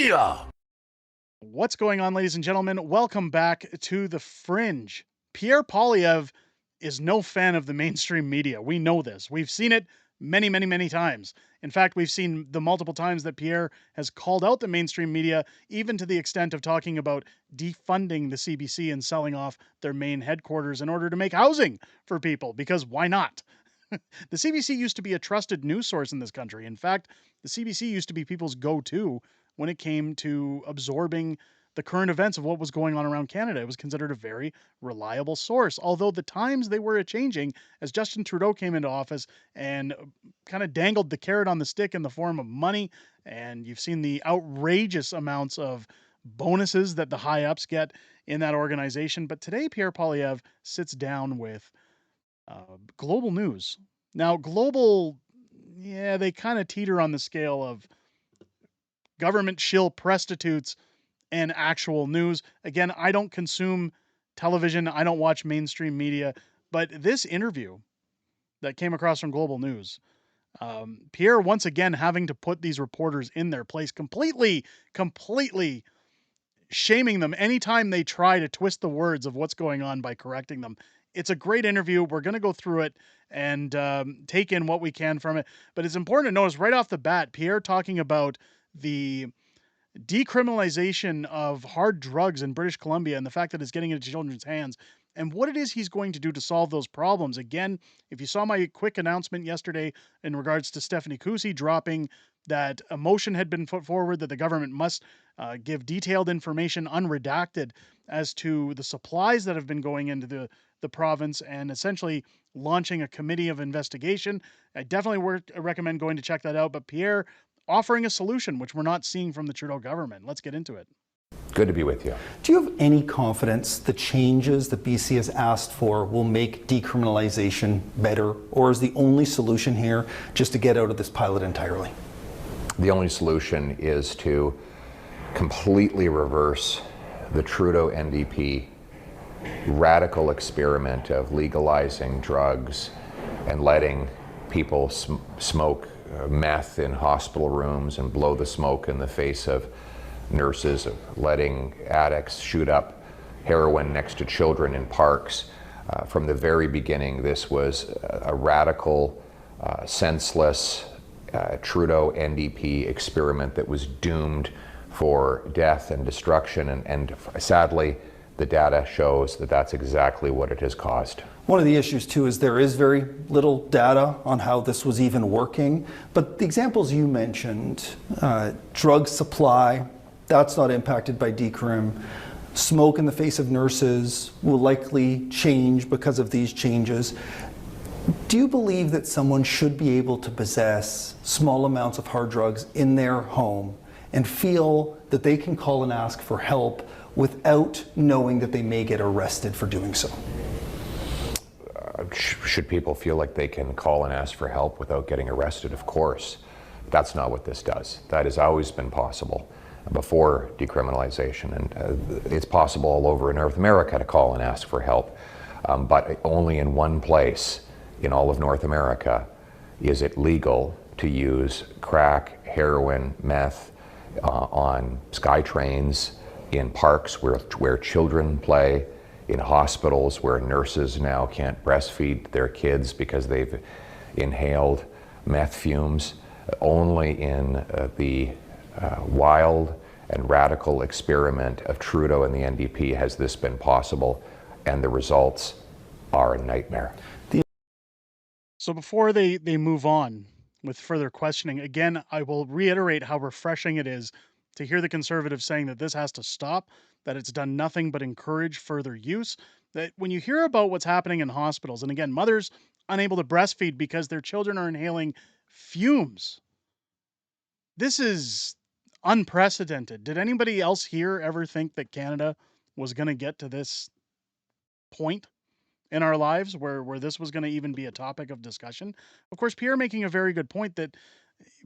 media. What's going on, ladies and gentlemen? Welcome back to The Fringe. Pierre Poilievre is no fan of the mainstream media. We know this. We've seen it many, many, many times. In fact, we've seen the multiple times that Pierre has called out the mainstream media, even to the extent of talking about defunding the CBC and selling off their main headquarters in order to make housing for people, because why not? The CBC used to be a trusted news source in this country. In fact, the CBC used to be people's go-to when it came to absorbing the current events of what was going on around Canada. It was considered a very reliable source, although the times they were changing as Justin Trudeau came into office and kind of dangled the carrot on the stick in the form of money. And you've seen the outrageous amounts of bonuses that the high-ups get in that organization. But today, Pierre Poilievre sits down with Global News. Now, Global, they kind of teeter on the scale of government shill prostitutes and actual news. Again, I don't consume television. I don't watch mainstream media. But this interview that came across from Global News, Pierre once again having to put these reporters in their place, completely shaming them anytime they try to twist the words of what's going on by correcting them. It's a great interview. We're going to go through it and take in what we can from it. But it's important to notice right off the bat, Pierre talking about the decriminalization of hard drugs in British Columbia and the fact that it's getting into children's hands and what it is he's going to do to solve those problems. Again, if you saw my quick announcement yesterday in regards to Stephanie Kusi dropping that a motion had been put forward that the government must give detailed information unredacted as to the supplies that have been going into the province and essentially launching a committee of investigation. I definitely recommend going to check that out. But Pierre offering a solution, which we're not seeing from the Trudeau government. Let's get into it. Good to be with you. Do you have any confidence the changes that BC has asked for will make decriminalization better, or is the only solution here just to get out of this pilot entirely? The only solution is to completely reverse the Trudeau NDP radical experiment of legalizing drugs and letting people smoke meth in hospital rooms and blow the smoke in the face of nurses, of letting addicts shoot up heroin next to children in parks. From the very beginning, this was a radical, senseless Trudeau NDP experiment that was doomed for death and destruction, and sadly, the data shows that that's exactly what it has caused. One of the issues too is there is very little data on how this was even working, but the examples you mentioned, drug supply, that's not impacted by decrim. Smoke in the face of nurses will likely change because of these changes. Do you believe that someone should be able to possess small amounts of hard drugs in their home and feel that they can call and ask for help without knowing that they may get arrested for doing so? Should people feel like they can call and ask for help without getting arrested? Of course. That's not what this does. That has always been possible before decriminalization, and it's possible all over North America to call and ask for help, but only in one place in all of North America is it legal to use crack, heroin, meth on sky trains, in parks where children play, in hospitals where nurses now can't breastfeed their kids because they've inhaled meth fumes. Only in the wild and radical experiment of Trudeau and the NDP has this been possible, and the results are a nightmare. So before they move on with further questioning, again, I will reiterate how refreshing it is to hear the Conservatives saying that this has to stop, that it's done nothing but encourage further use, that when you hear about what's happening in hospitals, and again, mothers unable to breastfeed because their children are inhaling fumes, this is unprecedented. Did anybody else here ever think that Canada was going to get to this point in our lives where this was going to even be a topic of discussion? Of course, Pierre making a very good point that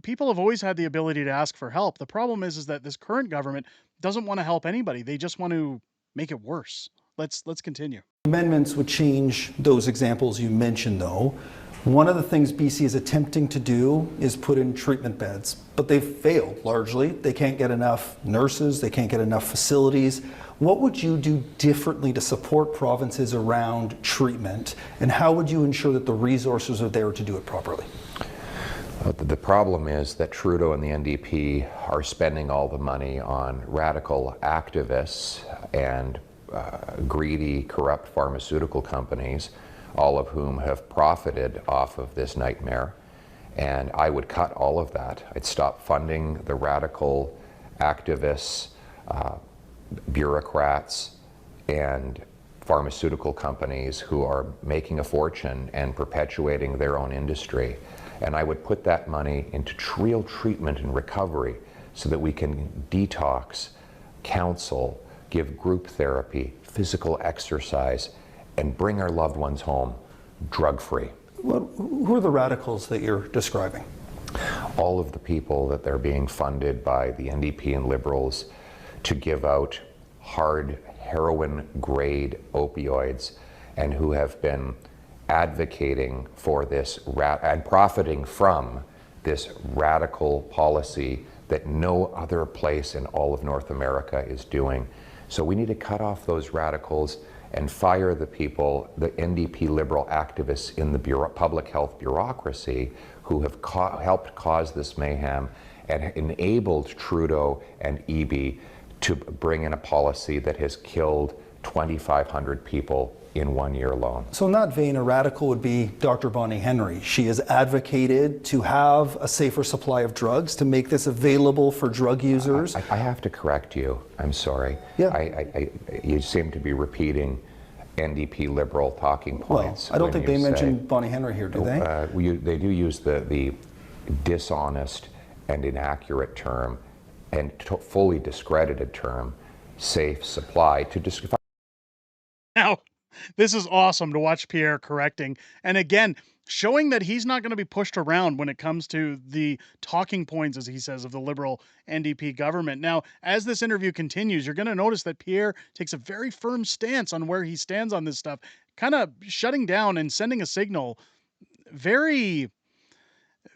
people have always had the ability to ask for help. The problem is that this current government doesn't want to help anybody. They just want to make it worse. Let's continue. Amendments would change those examples you mentioned, though. One of the things BC is attempting to do is put in treatment beds, but they've failed largely. They can't get enough nurses, they can't get enough facilities. What would you do differently to support provinces around treatment, and how would you ensure that the resources are there to do it properly? The problem is that Trudeau and the NDP are spending all the money on radical activists and greedy, corrupt pharmaceutical companies, all of whom have profited off of this nightmare. And I would cut all of that. I'd stop funding the radical activists, bureaucrats, and pharmaceutical companies who are making a fortune and perpetuating their own industry. And I would put that money into real treatment and recovery so that we can detox, counsel, give group therapy, physical exercise, and bring our loved ones home drug-free. Who are the radicals that you're describing? All of the people that they're being funded by the NDP and Liberals to give out hard heroin-grade opioids and who have been advocating for this and profiting from this radical policy that no other place in all of North America is doing. So we need to cut off those radicals and fire the people, the NDP Liberal activists in the public health bureaucracy who have helped cause this mayhem and enabled Trudeau and Eby to bring in a policy that has killed 2,500 people in 1 year alone. So in that vein, a radical would be Dr. Bonnie Henry. She has advocated to have a safer supply of drugs, to make this available for drug users. I have to correct you. I'm sorry. Yeah. You seem to be repeating NDP Liberal talking points. Well, I don't think they mentioned Bonnie Henry here, do they? They do use the dishonest and inaccurate term and fully discredited term, safe supply, to describe. Now, this is awesome to watch Pierre correcting. And again, showing that he's not going to be pushed around when it comes to the talking points, as he says, of the Liberal NDP government. Now, as this interview continues, you're going to notice that Pierre takes a very firm stance on where he stands on this stuff, kind of shutting down and sending a signal very,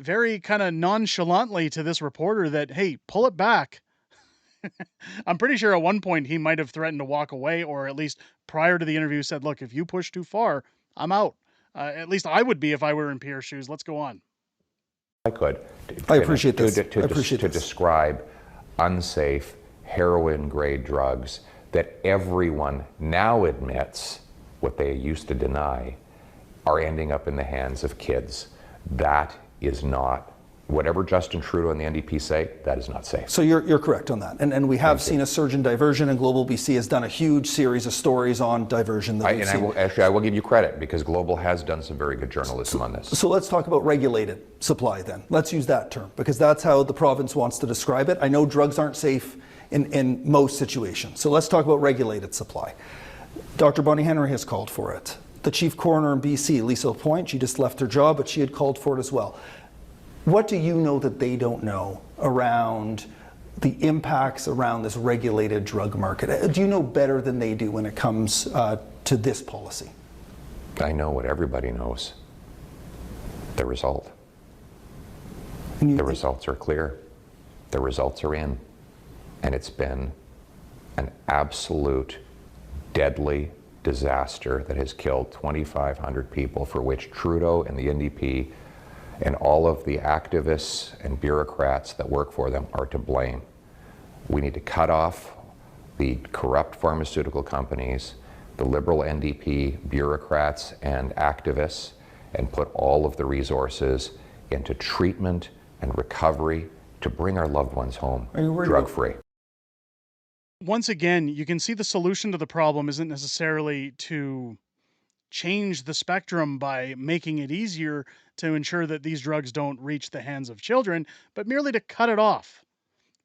very kind of nonchalantly to this reporter that, hey, pull it back. I'm pretty sure at one point he might have threatened to walk away, or at least prior to the interview said, look, if you push too far, I'm out. At least I would be if I were in Pierre's shoes. Let's go on. I could. I appreciate this. To describe unsafe heroin-grade drugs that everyone now admits, what they used to deny, are ending up in the hands of kids. That is not, whatever Justin Trudeau and the NDP say, that is not safe. So you're correct on that. And we have seen a surge in diversion, and Global BC has done a huge series of stories on diversion. I will give you credit, because Global has done some very good journalism on this. So let's talk about regulated supply then. Let's use that term, because that's how the province wants to describe it. I know drugs aren't safe in most situations. So let's talk about regulated supply. Dr. Bonnie Henry has called for it. The chief coroner in BC, Lisa Lapointe, she just left her job, but she had called for it as well. What do you know that they don't know around the impacts around this regulated drug market? Do you know better than they do when it comes to this policy? I know what everybody knows. The result. The results are clear. The results are in. And it's been an absolute deadly disaster that has killed 2,500 people, for which Trudeau and the NDP and all of the activists and bureaucrats that work for them are to blame. We need to cut off the corrupt pharmaceutical companies, the Liberal NDP bureaucrats and activists, and put all of the resources into treatment and recovery to bring our loved ones home drug-free. Once again, you can see the solution to the problem isn't necessarily to change the spectrum by making it easier to ensure that these drugs don't reach the hands of children, but merely to cut it off.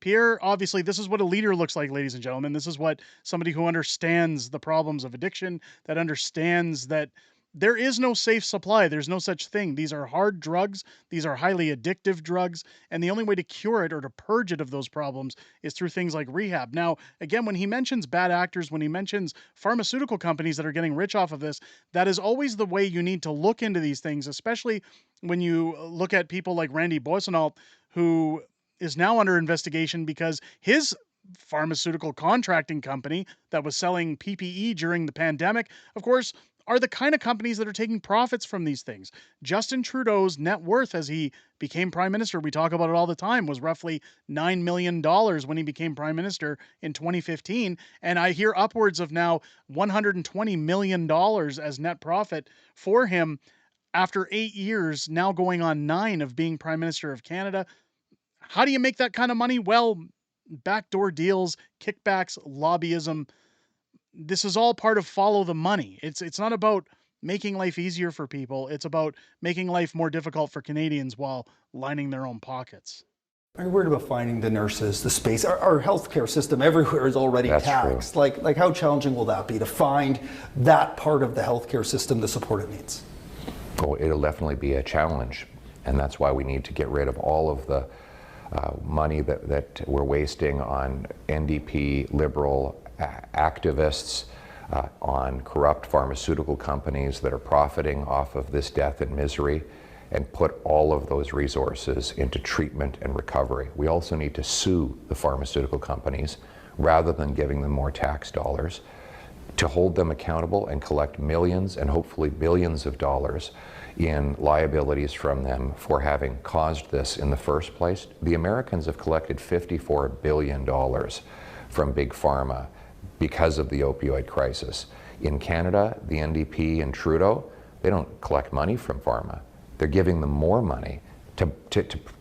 Pierre, obviously, this is what a leader looks like, ladies and gentlemen. This is what somebody who understands the problems of addiction, that understands that there is no safe supply. There's no such thing. These are hard drugs. These are highly addictive drugs. And the only way to cure it or to purge it of those problems is through things like rehab. Now, again, when he mentions bad actors, when he mentions pharmaceutical companies that are getting rich off of this, that is always the way you need to look into these things, especially when you look at people like Randy Boissonnault, who is now under investigation because his pharmaceutical contracting company that was selling PPE during the pandemic, of course, are the kind of companies that are taking profits from these things. Justin Trudeau's net worth as he became prime minister, we talk about it all the time, was roughly $9 million when he became prime minister in 2015. And I hear upwards of now $120 million as net profit for him after 8 years, now going on 9 of being prime minister of Canada. How do you make that kind of money? Well, backdoor deals, kickbacks, lobbyism. This is all part of follow the money. It's not about making life easier for people. It's about making life more difficult for Canadians while lining their own pockets. Are you worried about finding the nurses, the space? Our healthcare system everywhere is already taxed. True. Like how challenging will that be to find that part of the healthcare system the support it needs? Oh, it'll definitely be a challenge. And that's why we need to get rid of all of the money that we're wasting on NDP, Liberal activists, on corrupt pharmaceutical companies that are profiting off of this death and misery, and put all of those resources into treatment and recovery. We also need to sue the pharmaceutical companies rather than giving them more tax dollars, to hold them accountable and collect millions and hopefully billions of dollars in liabilities from them for having caused this in the first place. The Americans have collected $54 billion from Big Pharma because of the opioid crisis. In Canada, the NDP and Trudeau, they don't collect money from pharma. They're giving them more money to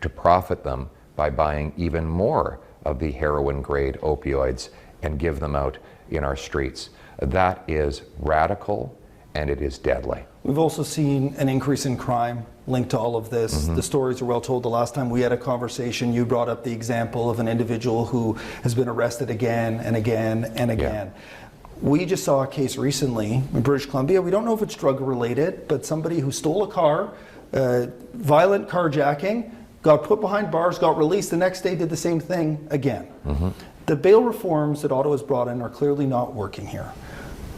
profit them by buying even more of the heroin-grade opioids and give them out in our streets. That is radical, and it is deadly. We've also seen an increase in crime linked to all of this. The stories are well told. The last time we had a conversation, you brought up the example of an individual who has been arrested again and again and again. Yeah. We just saw a case recently in British Columbia. We don't know if it's drug related, but somebody who stole a car, violent carjacking, got put behind bars, got released, the next day did the same thing again. The bail reforms that Ottawa's brought in are clearly not working here.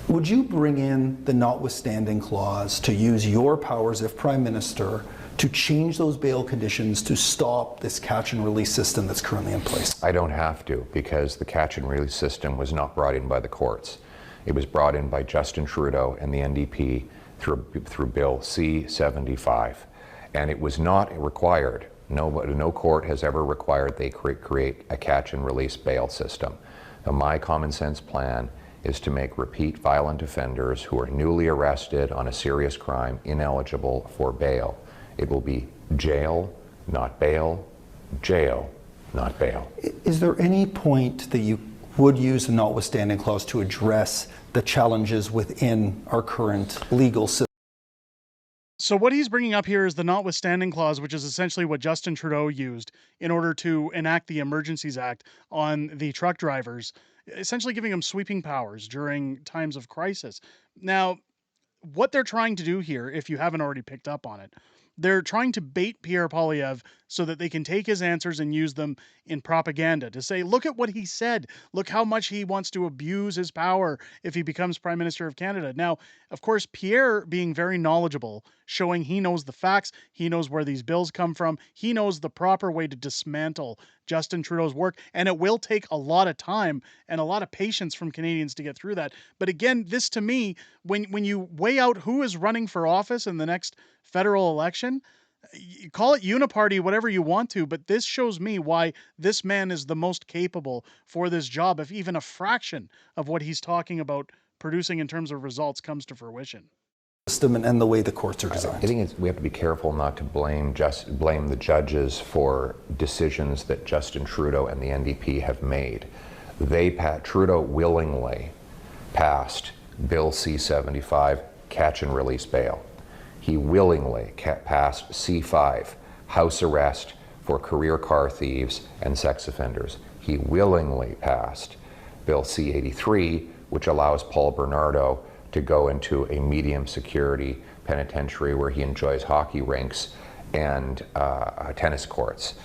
Would you bring in the notwithstanding clause to use your powers if Prime Minister to change those bail conditions to stop this catch and release system that's currently in place? I don't have to, because the catch and release system was not brought in by the courts. It was brought in by Justin Trudeau and the NDP through Bill C-75. And it was not required. No court has ever required they create a catch and release bail system. Now, my common sense plan is to make repeat violent offenders who are newly arrested on a serious crime ineligible for bail. It will be jail, not bail, jail, not bail. Is there any point that you would use the notwithstanding clause to address the challenges within our current legal system? So what he's bringing up here is the notwithstanding clause, which is essentially what Justin Trudeau used in order to enact the Emergencies Act on the truck drivers, essentially giving them sweeping powers during times of crisis. Now, what they're trying to do here, if you haven't already picked up on it, they're trying to bait Pierre Poilievre so that they can take his answers and use them in propaganda to say, look at what he said. Look how much he wants to abuse his power if he becomes Prime Minister of Canada. Now, of course, Pierre being very knowledgeable, showing he knows the facts, he knows where these bills come from, he knows the proper way to dismantle Justin Trudeau's work, and it will take a lot of time and a lot of patience from Canadians to get through that. But again, this to me, when you weigh out who is running for office in the next federal election, you call it uniparty, whatever you want to, but this shows me why this man is the most capable for this job, if even a fraction of what he's talking about producing in terms of results comes to fruition. System and the way the courts are designed. I think we have to be careful not to blame the judges for decisions that Justin Trudeau and the NDP have made. Trudeau willingly passed Bill C-75, catch and release bail. He willingly passed C-5, house arrest for career car thieves and sex offenders. He willingly passed Bill C-83, which allows Paul Bernardo to go into a medium security penitentiary where he enjoys hockey rinks and tennis courts.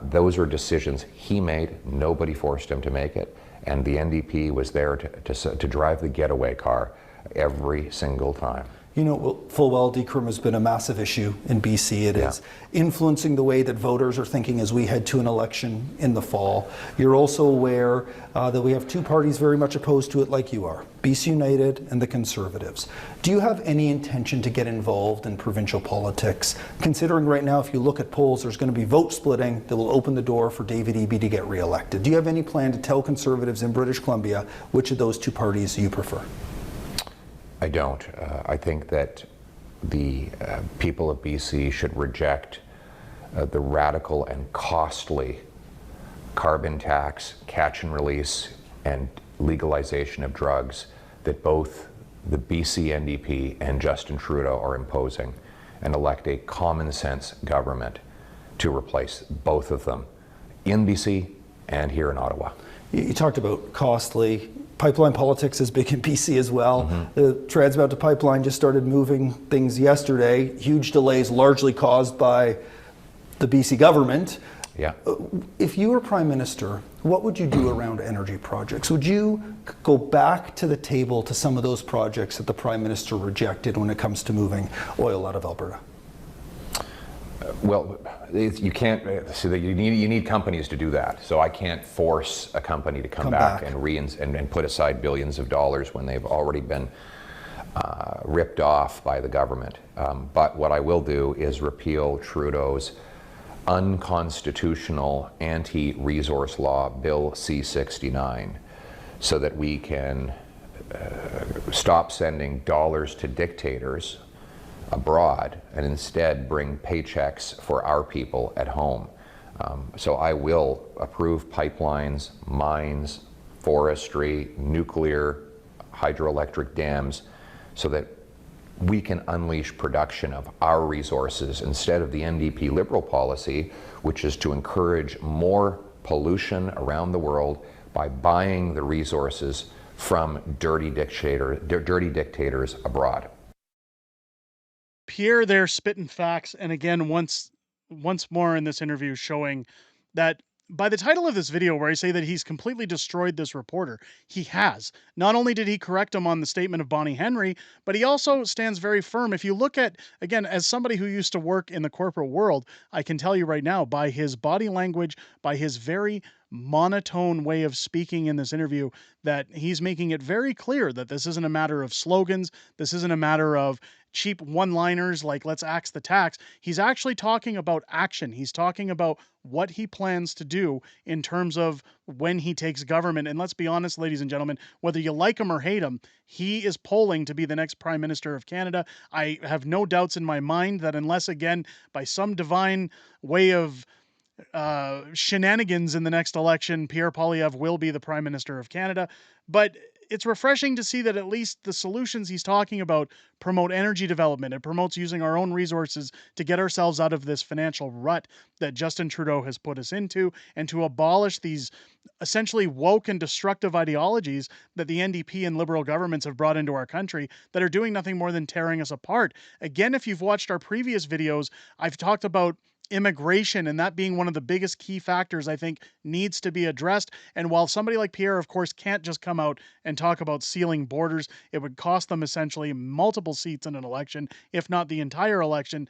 Those are decisions he made. Nobody forced him to make it. And the NDP was there to drive the getaway car every single time. You know full well decrim has been a massive issue in BC. It is influencing the way that voters are thinking as we head to an election in the fall. You're also aware that we have two parties very much opposed to it like you are, BC United and the Conservatives. Do you have any intention to get involved in provincial politics? Considering right now, if you look at polls, there's going to be vote splitting that will open the door for David Eby to get re-elected. Do you have any plan to tell Conservatives in British Columbia which of those two parties you prefer? I don't. I think that the people of BC should reject the radical and costly carbon tax, catch and release, and legalization of drugs that both the BC NDP and Justin Trudeau are imposing, and elect a common sense government to replace both of them in BC and here in Ottawa. You talked about costly. Pipeline politics is big in BC as well. The Trans Mountain Pipeline just started moving things yesterday. Huge delays largely caused by the BC government. Yeah. If you were Prime Minister, what would you do around energy projects? Would you go back to the table to some of those projects that the Prime Minister rejected when it comes to moving oil out of Alberta? Well, you can't. So you need companies to do that. So I can't force a company to come back and put aside billions of dollars when they've already been ripped off by the government. But what I will do is repeal Trudeau's unconstitutional anti-resource law, Bill C-69, so that we can stop sending dollars to dictators abroad and instead bring paychecks for our people at home. So I will approve pipelines, mines, forestry, nuclear, hydroelectric dams, so that we can unleash production of our resources instead of the NDP Liberal policy, which is to encourage more pollution around the world by buying the resources from dirty dictators abroad. Pierre there spitting facts, and again, once more in this interview showing that by the title of this video where I say that he's completely destroyed this reporter, he has. Not only did he correct him on the statement of Bonnie Henry, but he also stands very firm. If you look at, again, as somebody who used to work in the corporate world, I can tell you right now, by his body language, by his very monotone way of speaking in this interview, that he's making it very clear that this isn't a matter of slogans, this isn't a matter of cheap one-liners like let's axe the tax. He's actually talking about action. He's talking about what he plans to do in terms of when he takes government. And let's be honest, ladies and gentlemen, whether you like him or hate him, he is polling to be the next Prime Minister of Canada. I have no doubts in my mind that unless, again, by some divine way of shenanigans in the next election, Pierre Poilievre will be the Prime Minister of Canada. But it's refreshing to see that at least the solutions he's talking about promote energy development. It promotes using our own resources to get ourselves out of this financial rut that Justin Trudeau has put us into, and to abolish these essentially woke and destructive ideologies that the NDP and Liberal governments have brought into our country that are doing nothing more than tearing us apart. Again, if you've watched our previous videos, I've talked about immigration, and that being one of the biggest key factors I think needs to be addressed. And while somebody like Pierre, of course, can't just come out and talk about sealing borders, it would cost them essentially multiple seats in an election, if not the entire election.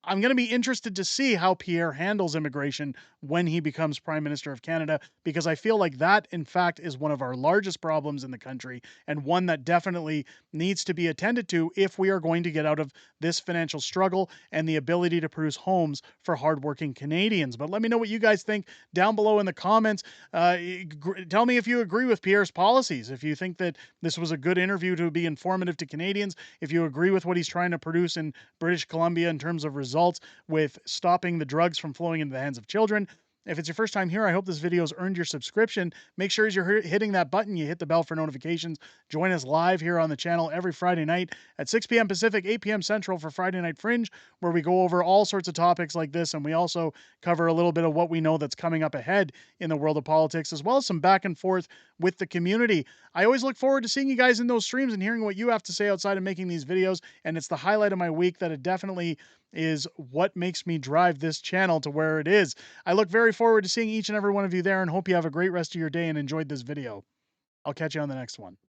I'm going to be interested to see how Pierre handles immigration when he becomes Prime Minister of Canada, because I feel like that, in fact, is one of our largest problems in the country, and one that definitely needs to be attended to if we are going to get out of this financial struggle and the ability to produce homes for hardworking Canadians. But let me know what you guys think down below in the comments. Tell me if you agree with Pierre's policies, if you think that this was a good interview to be informative to Canadians, if you agree with what he's trying to produce in British Columbia in terms of results with stopping the drugs from flowing into the hands of children. If it's your first time here, I hope this video has earned your subscription. Make sure as you're hitting that button, you hit the bell for notifications. Join us live here on the channel every Friday night at 6 p.m. Pacific, 8 p.m. Central for Friday Night Fringe, where we go over all sorts of topics like this, and we also cover a little bit of what we know that's coming up ahead in the world of politics, as well as some back and forth with the community. I always look forward to seeing you guys in those streams and hearing what you have to say outside of making these videos, and it's the highlight of my week that it definitely is what makes me drive this channel to where it is. I look very forward to seeing each and every one of you there and hope you have a great rest of your day and enjoyed this video. I'll catch you on the next one.